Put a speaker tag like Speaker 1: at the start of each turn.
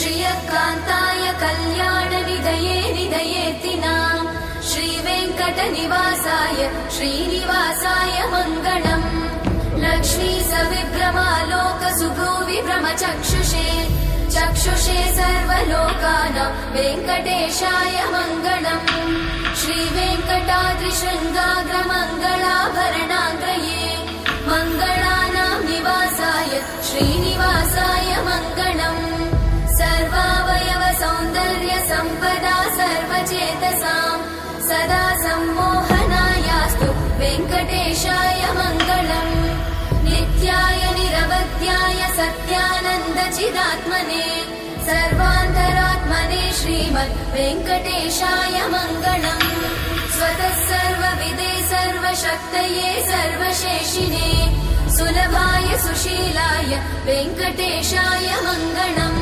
Speaker 1: श्रियकान्ताय कल्याणनिधये निधयेतिनाम् श्रीवेङ्कटनिवासाय श्रीनिवासाय मङ्गलम् लक्ष्मी सविभ्रमालोकसुभ्रूविभ्रमचक्षुषे चक्षुषे सर्वलोकानां वेङ्कटेशाय मङ्गलम् श्रीवेङ्कटाद्रिशृङ्गाग्रमङ्गलाभरणाङ्गये मङ्गलानां निवासाय श्रीनिवासाय मङ्गलम् सर्वावयव सौन्दर्य सम्पदा सर्वचेतसां सदा सम्मोहनायास्तु वेङ्कटेशाय मङ्गलम् नित्याय निरवध्याय सत्यानन्दचिदात्मने सर्वान्तरात्मने श्रीमद् वेङ्कटेशाय मङ्गलम् स्वतः सर्वविदे सर्वशक्तये सर्वशेषिने सुलभाय सुशीलाय वेङ्कटेशाय मङ्गलम्।